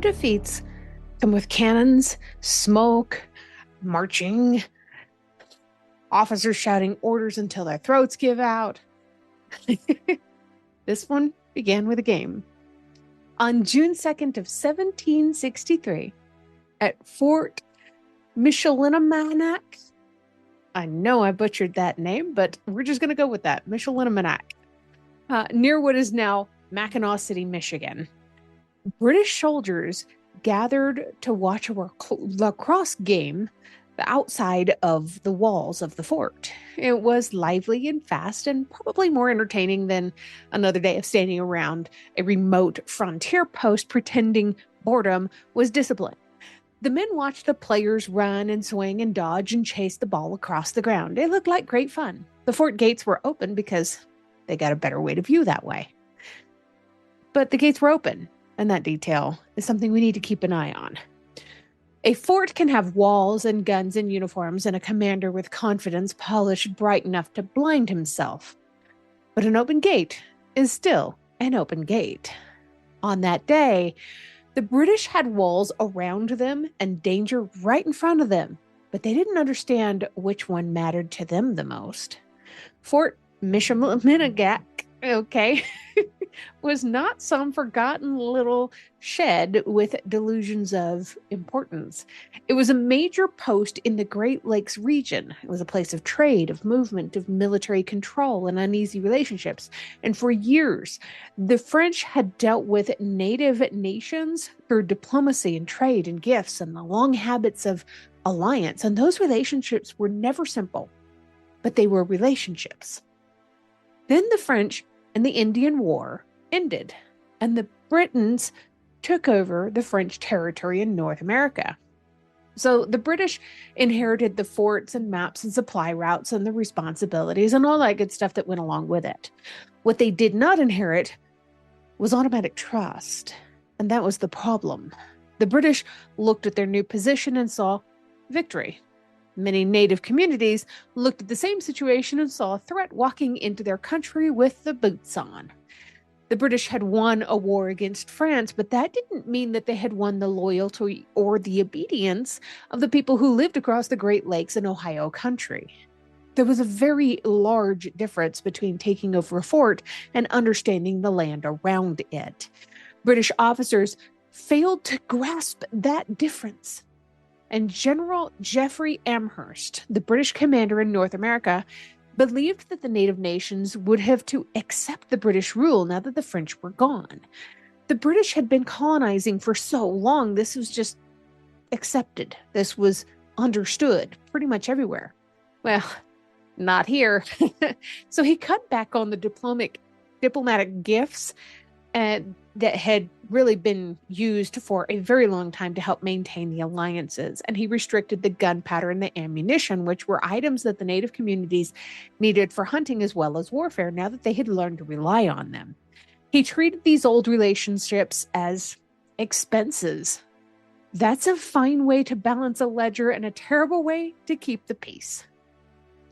defeats come with cannons, smoke, marching, officers shouting orders until their throats give out. This one began with a game. On June 2nd of 1763, at Fort Michilimackinac, I know I butchered that name, but we're just going to go with that, Michilimackinac, near what is now Mackinac City, Michigan. British soldiers gathered to watch a lacrosse game outside of the walls of the fort. It was lively and fast and probably more entertaining than another day of standing around a remote frontier post pretending boredom was discipline. The men watched the players run and swing and dodge and chase the ball across the ground. It looked like great fun. The fort gates were open because they got a better way to view that way. But the gates were open, and that detail is something we need to keep an eye on. A fort can have walls and guns and uniforms and a commander with confidence polished bright enough to blind himself. But an open gate is still an open gate. On that day, the British had walls around them and danger right in front of them, but they didn't understand which one mattered to them the most. Fort Michilimackinac, was not some forgotten little shed with delusions of importance. It was a major post in the Great Lakes region. It was a place of trade, of movement, of military control, and uneasy relationships. And for years, the French had dealt with native nations through diplomacy and trade and gifts and the long habits of alliance. And those relationships were never simple, but they were relationships. Then the French and the Indian War ended, and the Britons took over the French territory in North America. So the British inherited the forts and maps and supply routes and the responsibilities and all that good stuff that went along with it. What they did not inherit was automatic trust, and that was the problem. The British looked at their new position and saw victory. Many native communities looked at the same situation and saw a threat walking into their country with the boots on. The British had won a war against France, but that didn't mean that they had won the loyalty or the obedience of the people who lived across the Great Lakes in Ohio country. There was a very large difference between taking over a fort and understanding the land around it. British officers failed to grasp that difference. And General Jeffrey Amherst, the British commander in North America, believed that the native nations would have to accept the British rule now that the French were gone. The British had been colonizing for so long, this was just accepted. This was understood pretty much everywhere. Well, not here. So he cut back on the diplomatic gifts that had really been used for a very long time to help maintain the alliances. And he restricted the gunpowder and the ammunition, which were items that the native communities needed for hunting as well as warfare, now that they had learned to rely on them. He treated these old relationships as expenses. That's a fine way to balance a ledger and a terrible way to keep the peace.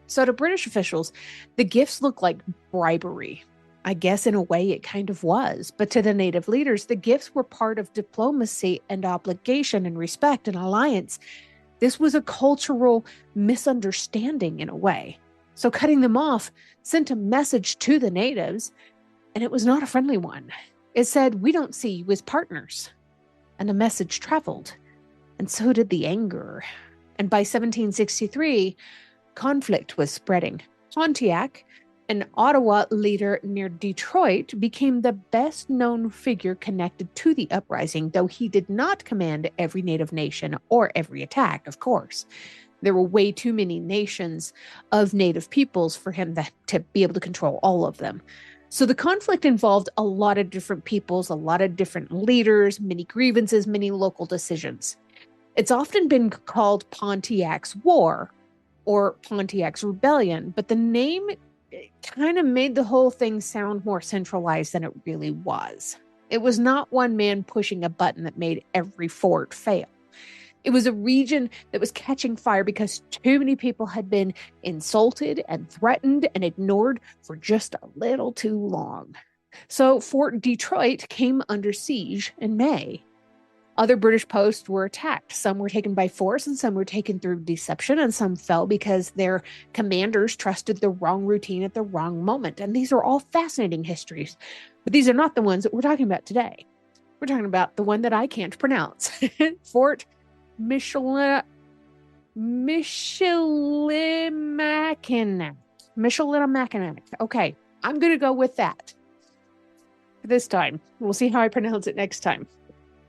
So to British officials, the gifts looked like bribery. I guess in a way it kind of was, but to the native leaders, the gifts were part of diplomacy and obligation and respect and alliance. This was a cultural misunderstanding in a way. So cutting them off sent a message to the natives, and it was not a friendly one. It said, "We don't see you as partners." And the message traveled, and so did the anger. And by 1763, conflict was spreading. Pontiac, an Ottawa leader near Detroit, became the best-known figure connected to the uprising, though he did not command every native nation or every attack, of course. There were way too many nations of native peoples for him to be able to control all of them. So the conflict involved a lot of different peoples, a lot of different leaders, many grievances, many local decisions. It's often been called Pontiac's War or Pontiac's Rebellion, but the name kind of made the whole thing sound more centralized than it really was. It was not one man pushing a button that made every fort fail. It was a region that was catching fire because too many people had been insulted and threatened and ignored for just a little too long. So Fort Detroit came under siege in May. Other British posts were attacked. Some were taken by force and some were taken through deception, and some fell because their commanders trusted the wrong routine at the wrong moment. And these are all fascinating histories, but these are not the ones that we're talking about today. We're talking about the one that I can't pronounce. Fort Michilimackinac. Michilimackinac. Okay, I'm going to go with that this time. We'll see how I pronounce it next time.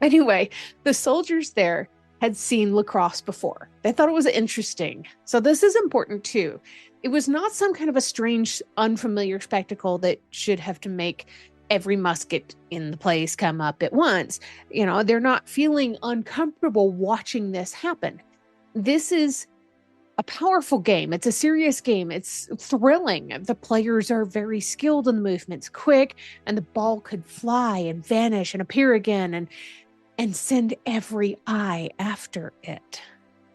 Anyway, the soldiers there had seen lacrosse before. They thought it was interesting. So this is important too. It was not some kind of a strange, unfamiliar spectacle that should have to make every musket in the place come up at once. You know, they're not feeling uncomfortable watching this happen. This is a powerful game. It's a serious game. It's thrilling. The players are very skilled and the movement's quick, and the ball could fly and vanish and appear again and send every eye after it.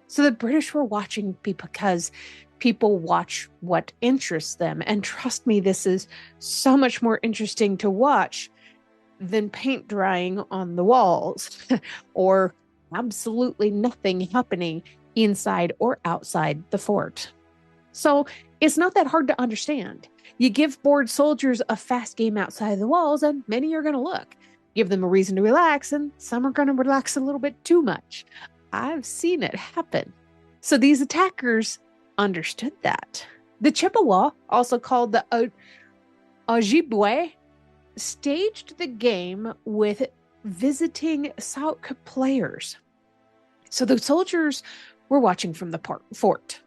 So the British were watching because people watch what interests them. And trust me, this is so much more interesting to watch than paint drying on the walls or absolutely nothing happening inside or outside the fort. So it's not that hard to understand. You give bored soldiers a fast game outside the walls, and many are going to look. Give them a reason to relax, and some are going to relax a little bit too much. I've seen it happen. So these attackers understood that. The Chippewa, also called the Ojibwe, staged the game with visiting Sauk players. So the soldiers were watching from the fort.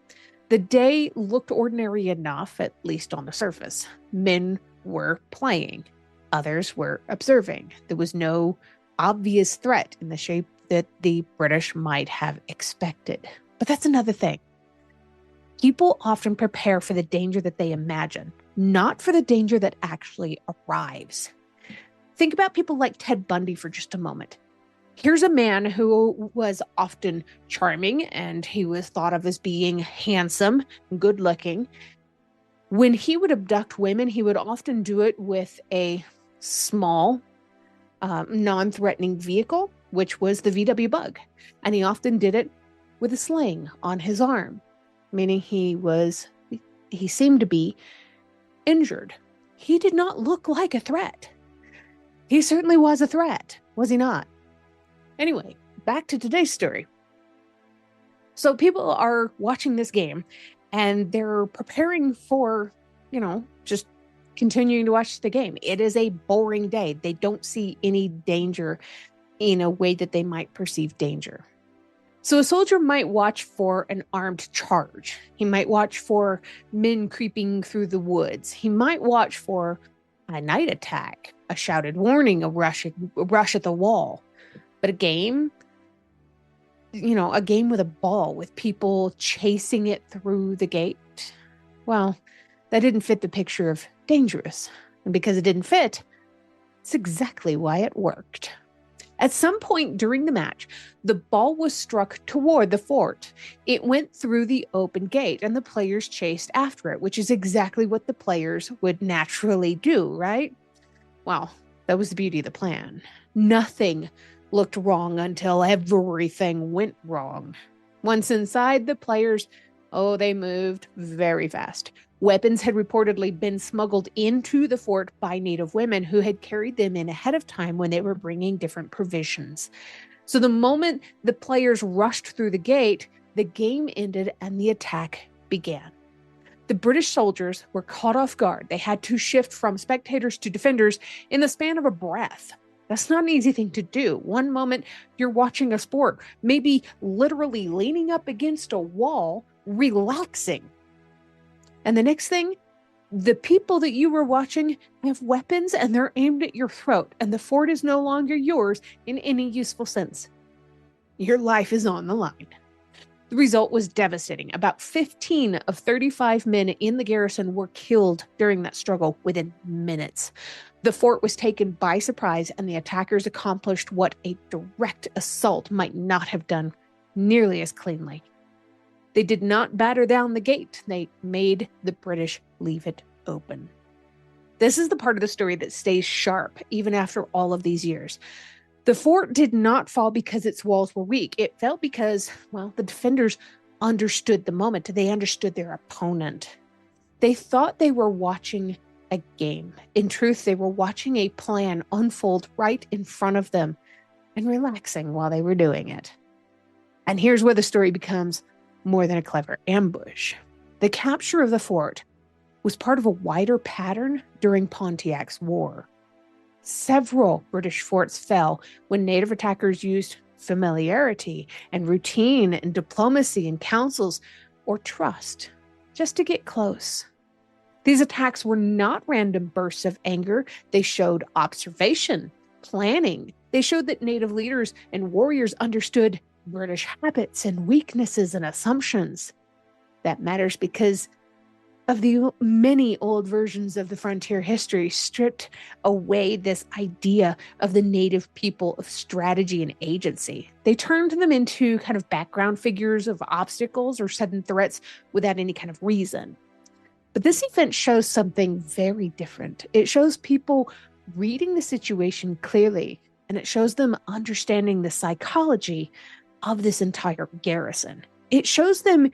The day looked ordinary enough, at least on the surface. Men were playing. Others were observing. There was no obvious threat in the shape that the British might have expected. But that's another thing. People often prepare for the danger that they imagine, not for the danger that actually arrives. Think about people like Ted Bundy for just a moment. Here's a man who was often charming, and he was thought of as being handsome, good looking. When he would abduct women, he would often do it with a small, non-threatening vehicle, which was the VW Bug. And he often did it with a sling on his arm, meaning he seemed to be injured. He did not look like a threat. He certainly was a threat, was he not? Anyway, back to today's story. So people are watching this game and they're preparing for, just continuing to watch the game. It is a boring day. They don't see any danger in a way that they might perceive danger. So a soldier might watch for an armed charge. He might watch for men creeping through the woods. He might watch for a night attack, a shouted warning, a rush at the wall. But a game with a ball with people chasing it through the gate, well, that didn't fit the picture of dangerous. And because it didn't fit, it's exactly why it worked. At some point during the match, the ball was struck toward the fort. It went through the open gate and the players chased after it, which is exactly what the players would naturally do, right? Well, that was the beauty of the plan. Nothing looked wrong until everything went wrong. Once inside, the players, they moved very fast. Weapons had reportedly been smuggled into the fort by native women who had carried them in ahead of time when they were bringing different provisions. So the moment the players rushed through the gate, the game ended and the attack began. The British soldiers were caught off guard. They had to shift from spectators to defenders in the span of a breath. That's not an easy thing to do. One moment you're watching a sport, maybe literally leaning up against a wall, relaxing. And the next thing, the people that you were watching have weapons and they're aimed at your throat, and the fort is no longer yours in any useful sense. Your life is on the line. The result was devastating. About 15 of 35 men in the garrison were killed during that struggle within minutes. The fort was taken by surprise, and the attackers accomplished what a direct assault might not have done nearly as cleanly. They did not batter down the gate. They made the British leave it open. This is the part of the story that stays sharp even after all of these years. The fort did not fall because its walls were weak. It fell because, well, the defenders understood the moment. They understood their opponent. They thought they were watching a game. In truth, they were watching a plan unfold right in front of them and relaxing while they were doing it. And here's where the story becomes more than a clever ambush. The capture of the fort was part of a wider pattern during Pontiac's war. Several British forts fell when native attackers used familiarity and routine and diplomacy and counsels or trust just to get close. These attacks were not random bursts of anger. They showed observation, planning. They showed that native leaders and warriors understood British habits and weaknesses and assumptions. That matters because of the many old versions of the frontier history stripped away this idea of the native people of strategy and agency. They turned them into kind of background figures of obstacles or sudden threats without any kind of reason. But this event shows something very different. It shows people reading the situation clearly, and it shows them understanding the psychology of this entire garrison. It shows them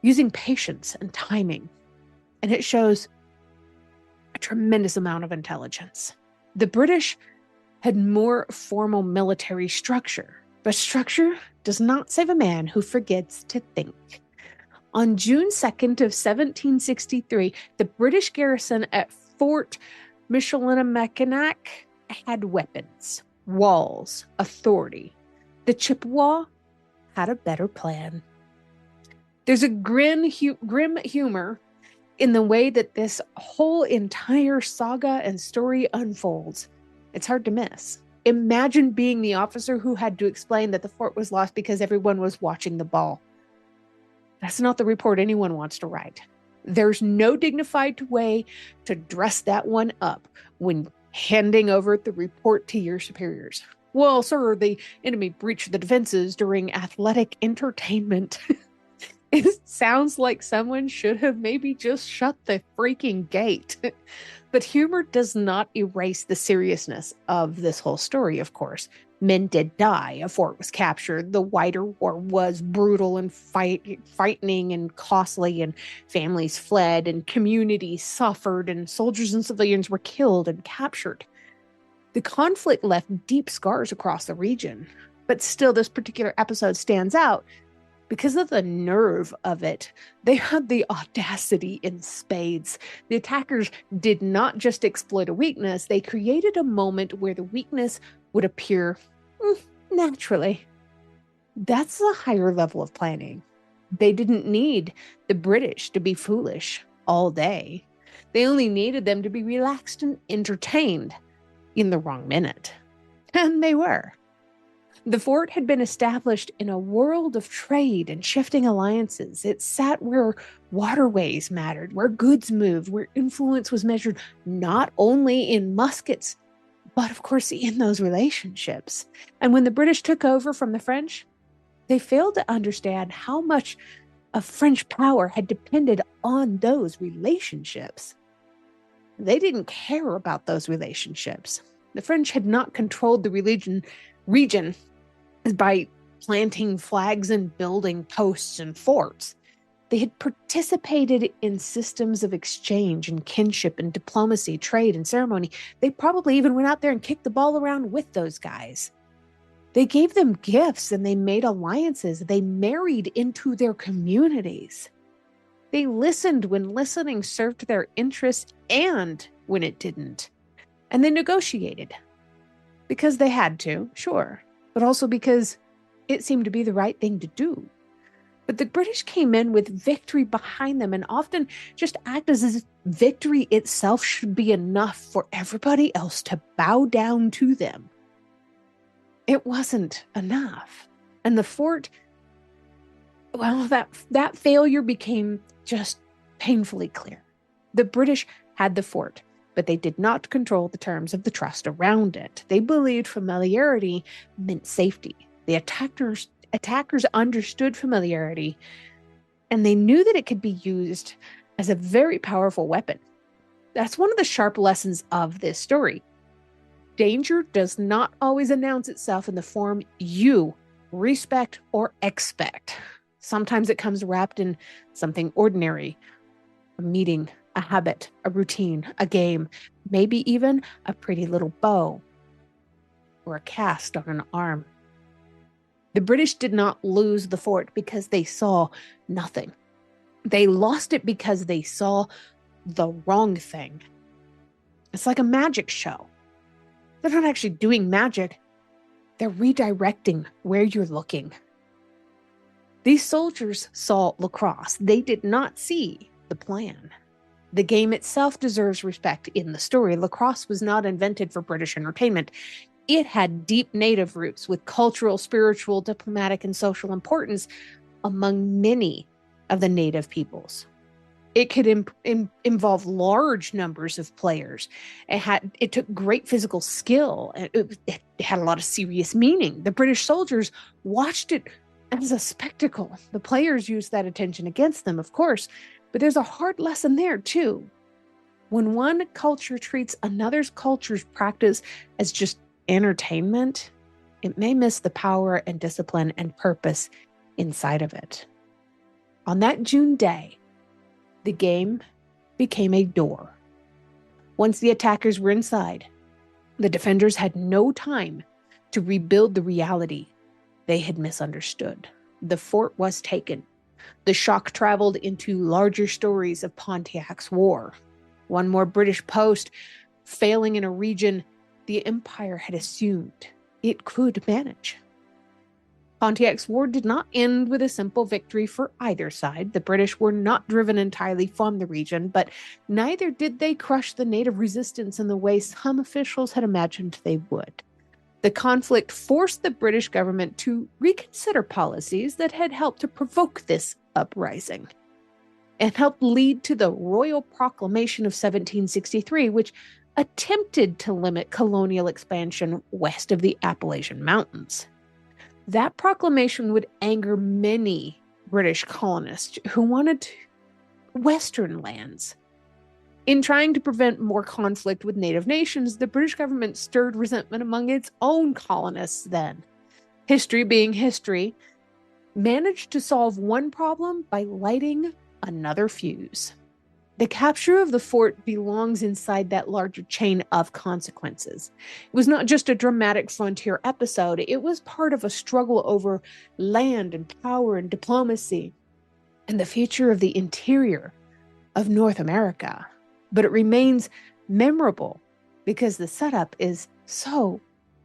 using patience and timing, and it shows a tremendous amount of intelligence. The British had more formal military structure, but structure does not save a man who forgets to think. On June 2nd of 1763, the British garrison at Fort Michilimackinac had weapons, walls, authority. The Chippewa had a better plan. There's a grim humor in the way that this whole entire saga and story unfolds. It's hard to miss. Imagine being the officer who had to explain that the fort was lost because everyone was watching the ball. That's not the report anyone wants to write. There's no dignified way to dress that one up when handing over the report to your superiors. Well, sir, the enemy breached the defenses during athletic entertainment. It sounds like someone should have maybe just shut the freaking gate. But humor does not erase the seriousness of this whole story, of course. Men did die, a fort was captured, the wider war was brutal and frightening and costly, and families fled, and communities suffered, and soldiers and civilians were killed and captured. The conflict left deep scars across the region, but still this particular episode stands out because of the nerve of it. They had the audacity in spades. The attackers did not just exploit a weakness, they created a moment where the weakness would appear naturally. That's a higher level of planning. They didn't need the British to be foolish all day. They only needed them to be relaxed and entertained in the wrong minute. And they were. The fort had been established in a world of trade and shifting alliances. It sat where waterways mattered, where goods moved, where influence was measured not only in muskets, but of course in those relationships. And when the British took over from the French, they failed to understand how much of French power had depended on those relationships. They didn't care about those relationships. The French had not controlled the region by planting flags and building posts and forts. They had participated in systems of exchange and kinship and diplomacy, trade and ceremony. They probably even went out there and kicked the ball around with those guys. They gave them gifts and they made alliances. They married into their communities. They listened when listening served their interests and when it didn't. And they negotiated because they had to, sure, but also because it seemed to be the right thing to do. But the British came in with victory behind them and often just acted as if victory itself should be enough for everybody else to bow down to them. It wasn't enough. And the fort, well, that failure became just painfully clear. The British had the fort, but they did not control the terms of the trust around it. They believed familiarity meant safety. The attackers understood familiarity, and they knew that it could be used as a very powerful weapon. That's one of the sharp lessons of this story. Danger does not always announce itself in the form you respect or expect. Sometimes it comes wrapped in something ordinary, a meeting, a habit, a routine, a game, maybe even a pretty little bow or a cast on an arm. The British did not lose the fort because they saw nothing. They lost it because they saw the wrong thing. It's like a magic show. They're not actually doing magic. They're redirecting where you're looking. These soldiers saw lacrosse. They did not see the plan. The game itself deserves respect in the story. Lacrosse was not invented for British entertainment. It had deep native roots with cultural, spiritual, diplomatic, and social importance among many of the native peoples. It could involve large numbers of players. It took great physical skill. It had a lot of serious meaning. The British soldiers watched it as a spectacle. The players used that attention against them, of course, but there's a hard lesson there too. When one culture treats another's culture's practice as just entertainment, it may miss the power and discipline and purpose inside of it. On that June day, the game became a door. Once the attackers were inside, the defenders had no time to rebuild the reality they had misunderstood. The fort was taken. The shock traveled into larger stories of Pontiac's war. One more British post failing in a region the Empire had assumed it could manage. Pontiac's war did not end with a simple victory for either side. The British were not driven entirely from the region, but neither did they crush the native resistance in the way some officials had imagined they would. The conflict forced the British government to reconsider policies that had helped to provoke this uprising and helped lead to the Royal Proclamation of 1763, which attempted to limit colonial expansion west of the Appalachian Mountains. That proclamation would anger many British colonists who wanted Western lands. In trying to prevent more conflict with native nations, the British government stirred resentment among its own colonists then. History being history, managed to solve one problem by lighting another fuse. The capture of the fort belongs inside that larger chain of consequences. It was not just a dramatic frontier episode, it was part of a struggle over land and power and diplomacy and the future of the interior of North America. But it remains memorable because the setup is so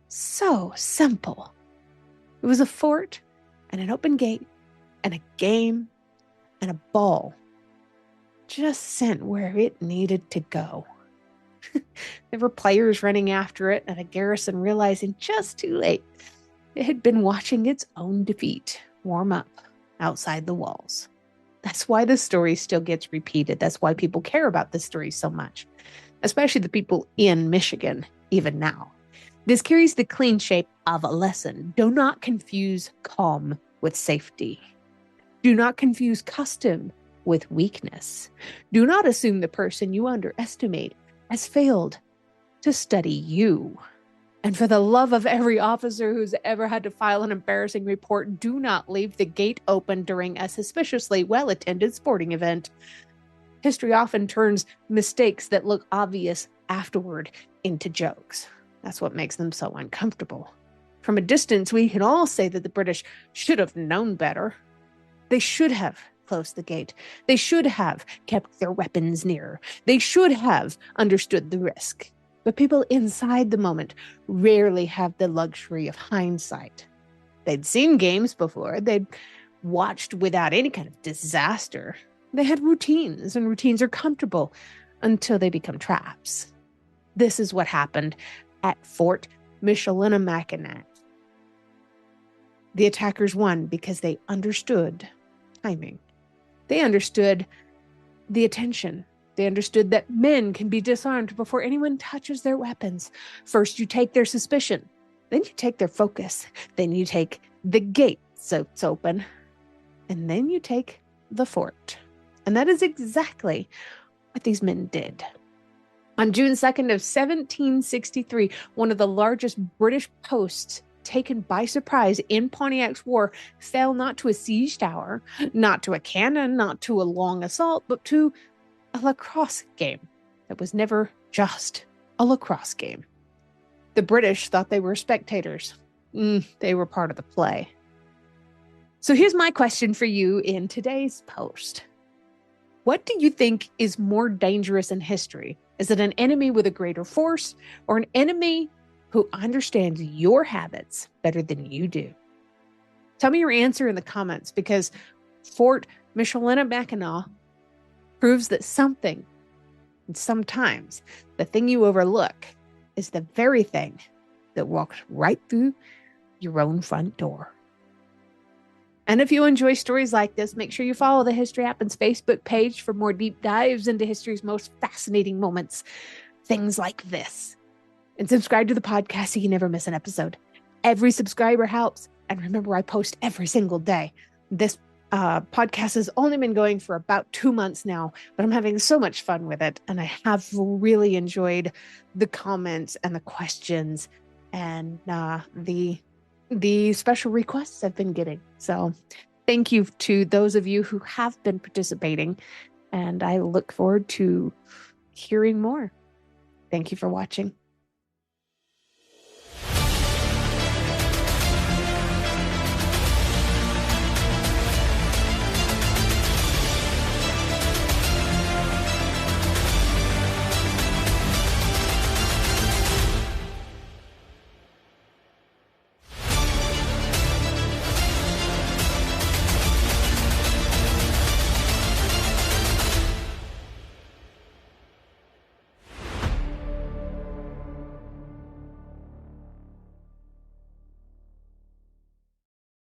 simple. It was a fort and an open gate and a game and a ball just sent where it needed to go. There were players running after it and a garrison realizing just too late it had been watching its own defeat warm up outside the walls. That's why the story still gets repeated. That's why people care about this story so much, especially the people in Michigan, even now. This carries the clean shape of a lesson. Do not confuse calm with safety. Do not confuse custom with weakness. Do not assume the person you underestimate has failed to study you. And for the love of every officer who's ever had to file an embarrassing report, do not leave the gate open during a suspiciously well-attended sporting event. History often turns mistakes that look obvious afterward into jokes. That's what makes them so uncomfortable. From a distance, we can all say that the British should have known better. They should have closed the gate. They should have kept their weapons near. They should have understood the risk. But people inside the moment rarely have the luxury of hindsight. They'd seen games before. They'd watched without any kind of disaster. They had routines, and routines are comfortable until they become traps. This is what happened at Fort Michilimackinac. The attackers won because they understood timing. They understood the attention. They understood that men can be disarmed before anyone touches their weapons. First, you take their suspicion. Then you take their focus. Then you take the gate so it's open. And then you take the fort. And that is exactly what these men did. On June 2nd of 1763, one of the largest British posts taken by surprise in Pontiac's war fell not to a siege tower, not to a cannon, not to a long assault, but to a lacrosse game that was never just a lacrosse game. The British thought they were spectators. They were part of the play. So here's my question for you in today's post. What do you think is more dangerous in history? Is it an enemy with a greater force or an enemy who understands your habits better than you do? Tell me your answer in the comments, because Fort Michilimackinac proves that something, and sometimes the thing you overlook, is the very thing that walks right through your own front door. And if you enjoy stories like this, make sure you follow the History Happens Facebook page for more deep dives into history's most fascinating moments, things like this. And subscribe to the podcast so you never miss an episode. Every subscriber helps. And remember, I post every single day. This podcast has only been going for about 2 months now, but I'm having so much fun with it. And I have really enjoyed the comments and the questions and the special requests I've been getting. So thank you to those of you who have been participating, and I look forward to hearing more. Thank you for watching.